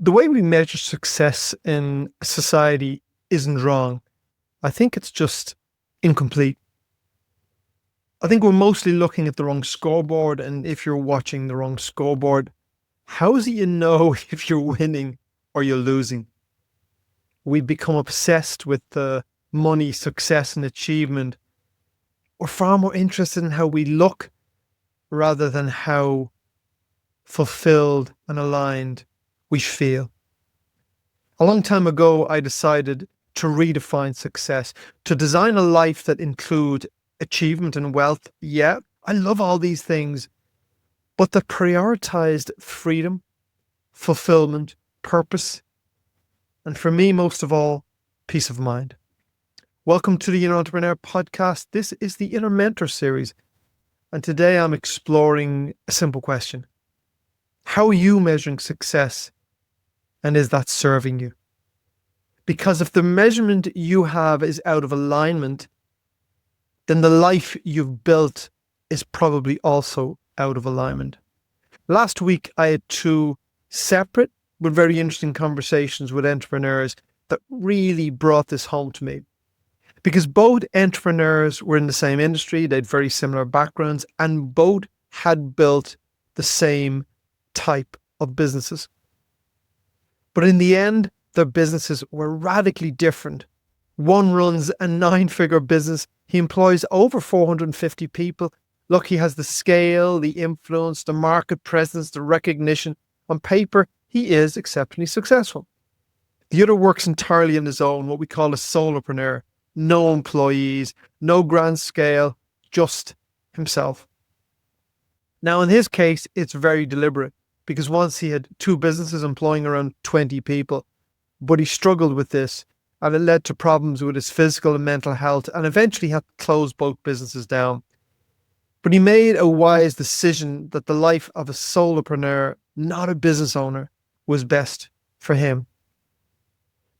The way we measure success in society isn't wrong. I think it's just incomplete. I think we're mostly looking at the wrong scoreboard, and if you're watching the wrong scoreboard, how is it you know if you're winning or you're losing? We've become obsessed with the money, success, and achievement. We're far more interested in how we look rather than how fulfilled and aligned we feel. A long time ago, I decided to redefine success, to design a life that includes achievement and wealth. Yeah, I love all these things, but that prioritized freedom, fulfillment, purpose, and for me, most of all, peace of mind. Welcome to the Inner Entrepreneur podcast. This is the Inner Mentor series, and today I'm exploring a simple question. How are you measuring success, and is that serving you? Because if the measurement you have is out of alignment, then the life you've built is probably also out of alignment. Last week, I had two separate but very interesting conversations with entrepreneurs that really brought this home to me. Because both entrepreneurs were in the same industry, they had very similar backgrounds, and both had built the same type of businesses. But in the end, their businesses were radically different. One runs a 9-figure business. He employs over 450 people. Look, he has the scale, the influence, the market presence, the recognition. On paper, he is exceptionally successful. The other works entirely on his own, what we call a solopreneur. No employees, no grand scale, just himself. Now, in his case, it's very deliberate because once he had two businesses employing around 20 people, but he struggled with this and it led to problems with his physical and mental health and eventually had to close both businesses down. But he made a wise decision that the life of a solopreneur, not a business owner, was best for him.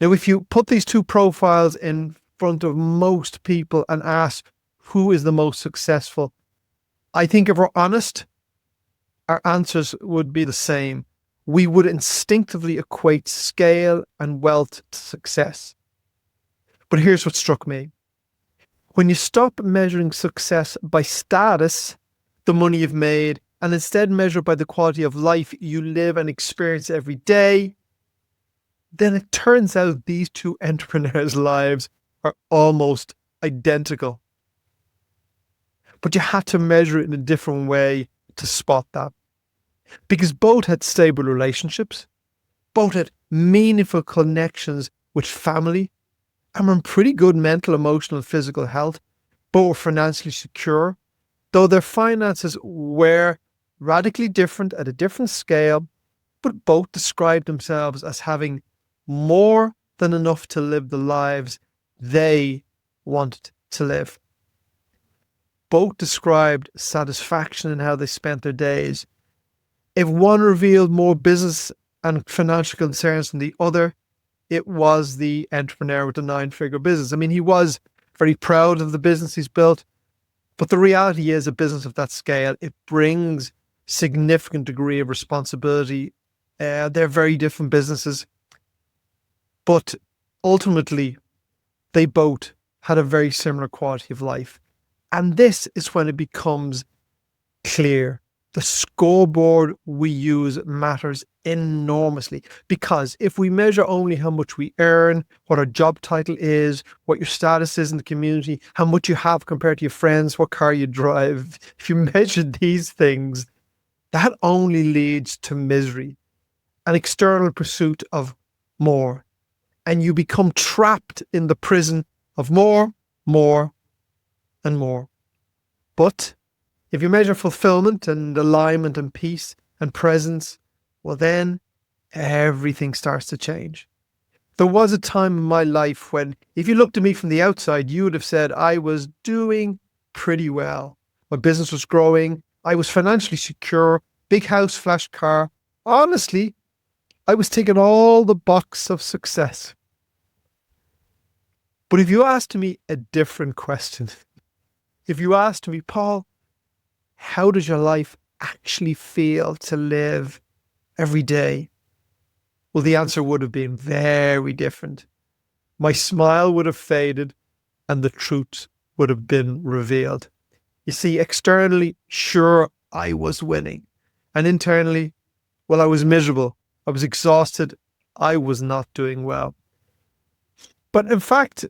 Now, if you put these two profiles in front of most people and ask who is the most successful, I think if we're honest, our answers would be the same. We would instinctively equate scale and wealth to success. But here's what struck me. When you stop measuring success by status, the money you've made, and instead measure by the quality of life you live and experience every day, then it turns out these two entrepreneurs' lives are almost identical. But you had to measure it in a different way to spot that. Because both had stable relationships, both had meaningful connections with family, and were in pretty good mental, emotional, and physical health. Both were financially secure, though their finances were radically different at a different scale, but both described themselves as having more than enough to live the lives they wanted to live. Both described satisfaction in how they spent their days. If one revealed more business and financial concerns than the other, it was the entrepreneur with the 9-figure business. I mean, he was very proud of the business he's built, but the reality is a business of that scale, it brings significant degree of responsibility. They're very different businesses, but ultimately, they both had a very similar quality of life. And this is when it becomes clear. The scoreboard we use matters enormously, because if we measure only how much we earn, what our job title is, what your status is in the community, how much you have compared to your friends, what car you drive, if you measure these things, that only leads to misery, an external pursuit of more. And you become trapped in the prison of more, and more. But if you measure fulfillment and alignment and peace and presence, well then everything starts to change. There was a time in my life when if you looked at me from the outside, you would have said I was doing pretty well. My business was growing. I was financially secure, big house, flash car. Honestly, I was ticking all the boxes of success. But if you asked me a different question, if you asked me, Paul, how does your life actually feel to live every day? Well, the answer would have been very different. My smile would have faded and the truth would have been revealed. You see, externally, sure, I was winning. And internally, well, I was miserable. I was exhausted. I was not doing well. But in fact,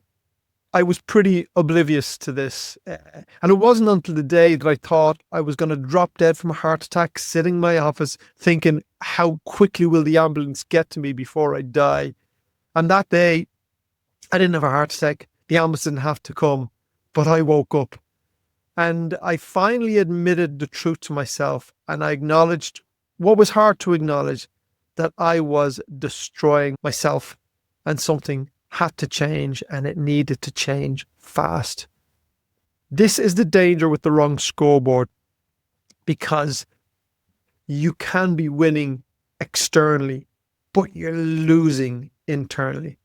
I was pretty oblivious to this. And it wasn't until the day that I thought I was going to drop dead from a heart attack, sitting in my office thinking, how quickly will the ambulance get to me before I die? And that day, I didn't have a heart attack. The ambulance didn't have to come, but I woke up. And I finally admitted the truth to myself. And I acknowledged what was hard to acknowledge, that I was destroying myself and something had to change, and it needed to change fast. This is the danger with the wrong scoreboard, because you can be winning externally, but you're losing internally.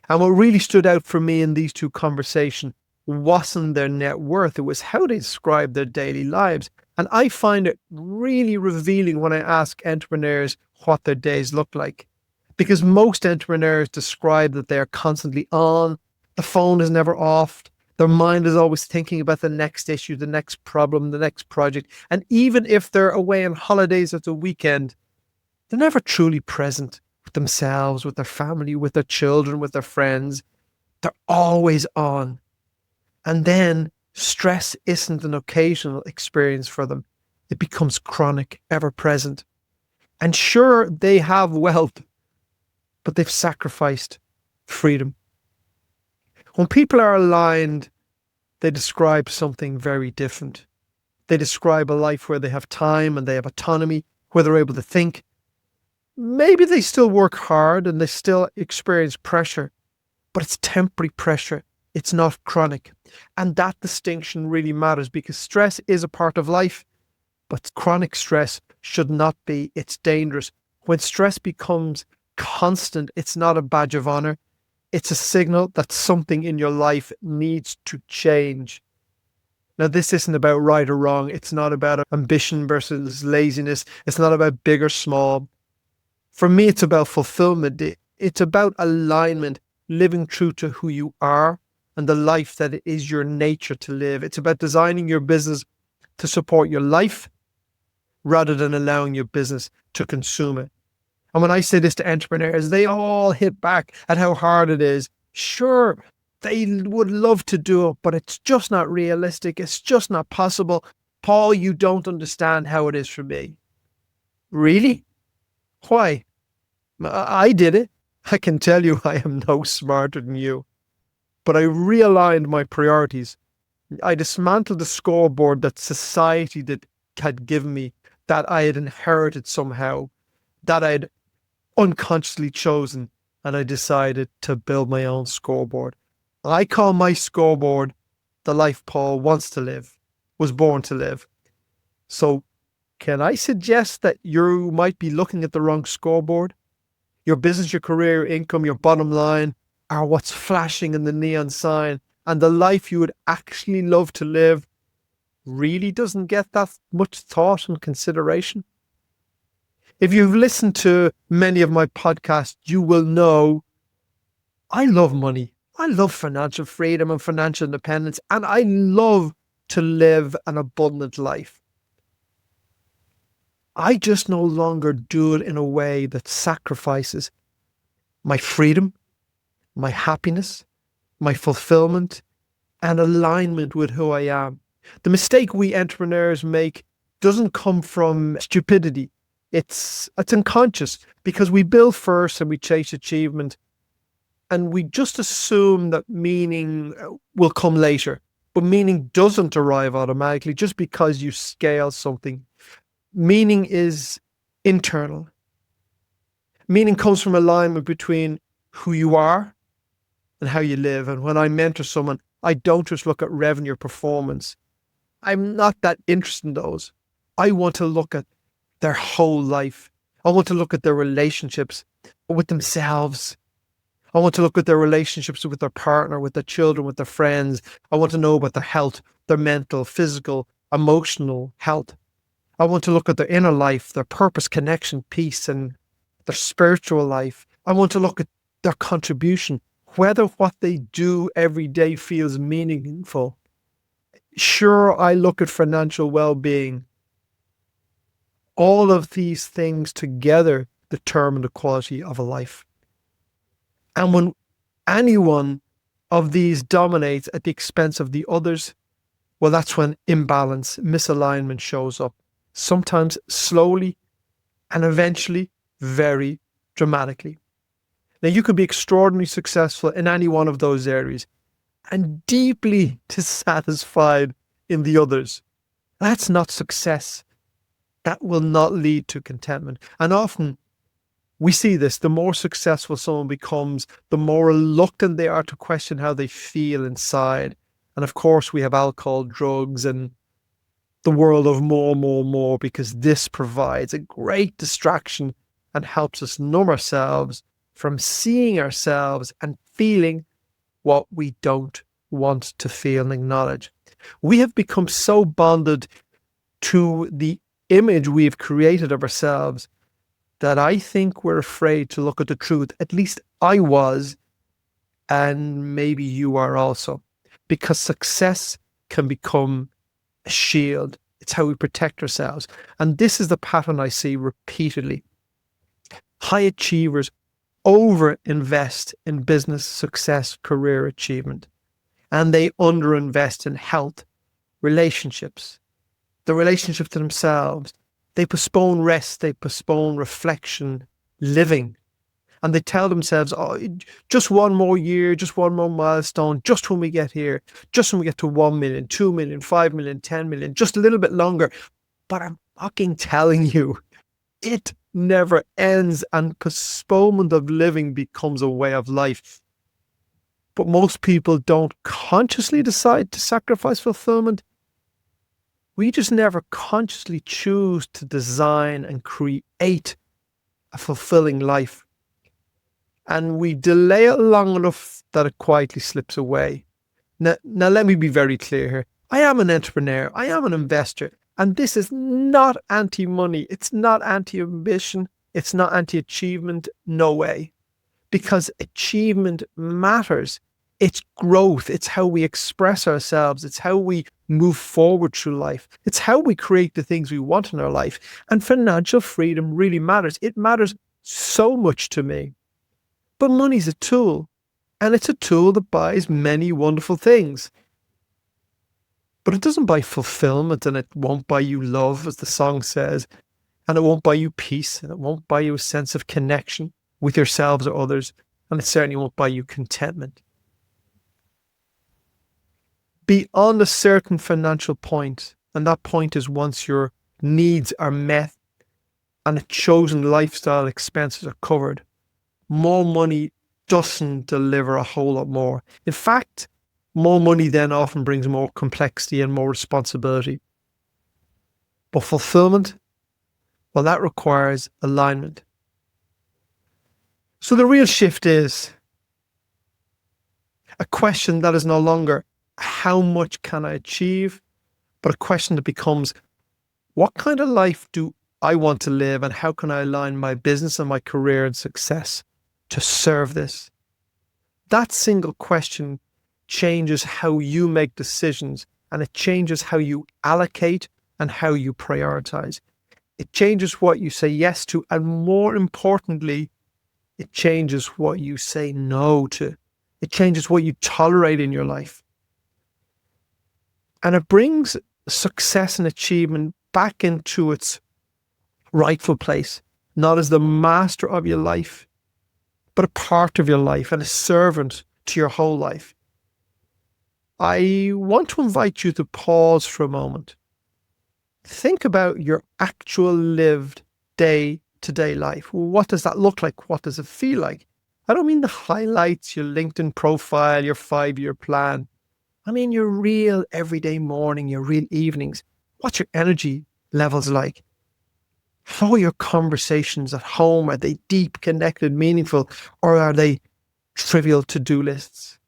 And what really stood out for me in these two conversations wasn't their net worth. It was how they described their daily lives. And I find it really revealing when I ask entrepreneurs what their days look like. Because most entrepreneurs describe that they're constantly on, the phone is never off, their mind is always thinking about the next issue, the next problem, the next project. And even if they're away on holidays at the weekend, they're never truly present with themselves, with their family, with their children, with their friends. They're always on. And then stress isn't an occasional experience for them. It becomes chronic, ever present. And sure, they have wealth, but they've sacrificed freedom. When people are aligned, they describe something very different. They describe a life where they have time and they have autonomy, where they're able to think. Maybe they still work hard and they still experience pressure, but it's temporary pressure. It's not chronic. And that distinction really matters, because stress is a part of life, but chronic stress should not be. It's dangerous. When stress becomes constant, it's not a badge of honor. It's a signal that something in your life needs to change. Now, this isn't about right or wrong. It's not about ambition versus laziness. It's not about big or small. For me, it's about fulfillment. It's about alignment, living true to who you are and the life that it is your nature to live. It's about designing your business to support your life rather than allowing your business to consume it. And when I say this to entrepreneurs, they all hit back at how hard it is. Sure, they would love to do it, but it's just not realistic. It's just not possible. Paul, you don't understand how it is for me. Really? Why? I did it. I can tell you I am no smarter than you. But I realigned my priorities. I dismantled the scoreboard that society had given me, that I had inherited somehow, that I had unconsciously chosen, and I decided to build my own scoreboard. I call my scoreboard the life Paul wants to live, was born to live. So can I suggest that you might be looking at the wrong scoreboard? Your business, your career, your income, your bottom line are what's flashing in the neon sign, and the life you would actually love to live really doesn't get that much thought and consideration. If you've listened to many of my podcasts, you will know I love money. I love financial freedom and financial independence, and I love to live an abundant life. I just no longer do it in a way that sacrifices my freedom, my happiness, my fulfillment, and alignment with who I am. The mistake we entrepreneurs make doesn't come from stupidity. It's unconscious, because we build first and we chase achievement, and we just assume that meaning will come later. But meaning doesn't arrive automatically just because you scale something. Meaning is internal. Meaning comes from alignment between who you are and how you live. And when I mentor someone, I don't just look at revenue or performance. I'm not that interested in those. I want to look at their whole life. I want to look at their relationships with themselves. I want to look at their relationships with their partner, with their children, with their friends. I want to know about their health, their mental, physical, emotional health. I want to look at their inner life, their purpose, connection, peace, and their spiritual life. I want to look at their contribution, whether what they do every day feels meaningful. Sure, I look at financial well-being. All of these things together determine the quality of a life. And when any one of these dominates at the expense of the others, well, that's when imbalance, misalignment shows up. Sometimes slowly and eventually very dramatically. Now, you can be extraordinarily successful in any one of those areas and deeply dissatisfied in the others. That's not success. That will not lead to contentment. And often we see this, the more successful someone becomes, the more reluctant they are to question how they feel inside. And of course, we have alcohol, drugs, and the world of more, because this provides a great distraction and helps us numb ourselves from seeing ourselves and feeling what we don't want to feel and acknowledge. We have become so bonded to the image we've created of ourselves that I think we're afraid to look at the truth. At least I was, and maybe you are also, because success can become a shield. It's how we protect ourselves. And this is the pattern I see repeatedly. High achievers over-invest in business success, career achievement, and they under-invest in health, relationships, the relationship to themselves. They postpone rest, they postpone reflection, living. And they tell themselves, oh, just one more year, just one more milestone, just when we get here, just when we get to 1 million, 2 million, 5 million, 10 million, just a little bit longer. But I'm fucking telling you, it never ends, and postponement of living becomes a way of life. But most people don't consciously decide to sacrifice fulfillment. We just never consciously choose to design and create a fulfilling life. And we delay it long enough that it quietly slips away. Now, let me be very clear here. I am an entrepreneur. I am an investor. And this is not anti-money. It's not anti-ambition. It's not anti-achievement. No way. Because achievement matters. It's growth. It's how we express ourselves. It's how we move forward through life. It's how we create the things we want in our life. And financial freedom really matters. It matters so much to me. But money's a tool, and it's a tool that buys many wonderful things. But it doesn't buy fulfillment, and it won't buy you love, as the song says, and it won't buy you peace, and it won't buy you a sense of connection with yourselves or others, and it certainly won't buy you contentment. Beyond a certain financial point, and that point is once your needs are met and a chosen lifestyle expenses are covered, more money doesn't deliver a whole lot more. In fact, more money then often brings more complexity and more responsibility. But fulfillment, well, that requires alignment. So the real shift is a question that is no longer how much can I achieve, but a question that becomes, what kind of life do I want to live, and how can I align my business and my career and success to serve this? That single question changes how you make decisions, and it changes how you allocate and how you prioritize. It changes what you say yes to, and more importantly, it changes what you say no to. It changes what you tolerate in your life. And it brings success and achievement back into its rightful place, not as the master of your life, but a part of your life and a servant to your whole life. I want to invite you to pause for a moment. Think about your actual lived day-to-day life. What does that look like? What does it feel like? I don't mean the highlights, your LinkedIn profile, your 5-year plan. I mean your real everyday morning, your real evenings. What's your energy levels like? How are your conversations at home? Are they deep, connected, meaningful, or are they trivial to-do lists?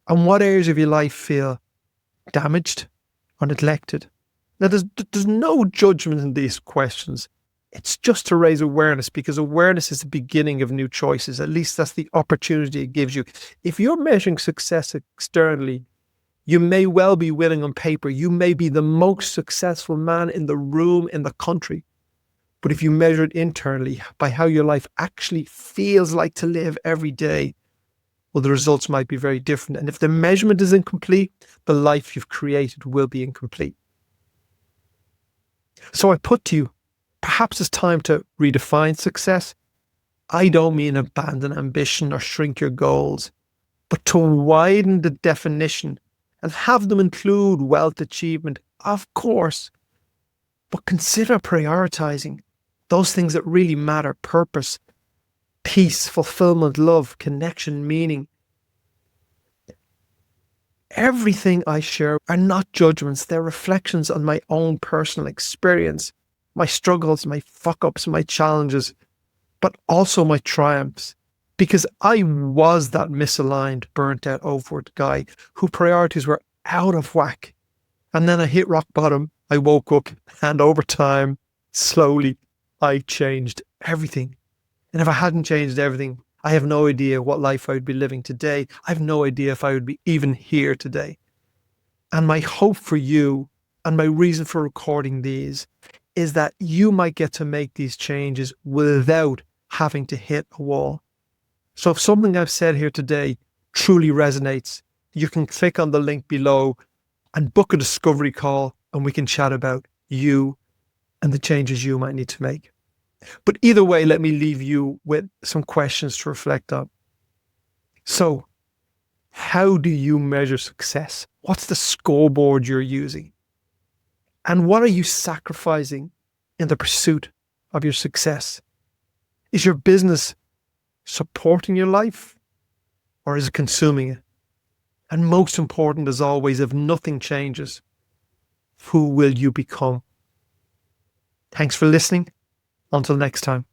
And what areas of your life feel damaged or neglected? Now, there's no judgment in these questions. It's just to raise awareness, because awareness is the beginning of new choices. At least that's the opportunity it gives you. If you're measuring success externally, you may well be winning on paper. You may be the most successful man in the room, in the country. But if you measure it internally by how your life actually feels like to live every day, well, the results might be very different. And if the measurement is incomplete, the life you've created will be incomplete. So I put to you, perhaps it's time to redefine success. I don't mean abandon ambition or shrink your goals, but to widen the definition and have them include wealth achievement, of course, but consider prioritizing those things that really matter: purpose, peace, fulfillment, love, connection, meaning. Everything I share are not judgments, they're reflections on my own personal experience, my struggles, my fuck-ups, my challenges, but also my triumphs. Because I was that misaligned, burnt out, overworked guy whose priorities were out of whack. And then I hit rock bottom. I woke up, and over time, slowly, I changed everything. And if I hadn't changed everything, I have no idea what life I would be living today. I have no idea if I would be even here today. And my hope for you, and my reason for recording these, is that you might get to make these changes without having to hit a wall. So if something I've said here today truly resonates, you can click on the link below and book a discovery call, and we can chat about you and the changes you might need to make. But either way, let me leave you with some questions to reflect on. So, how do you measure success? What's the scoreboard you're using? And what are you sacrificing in the pursuit of your success? Is your business supporting your life, or is it consuming it? And most important, as always, if nothing changes, who will you become? Thanks for listening. Until next time.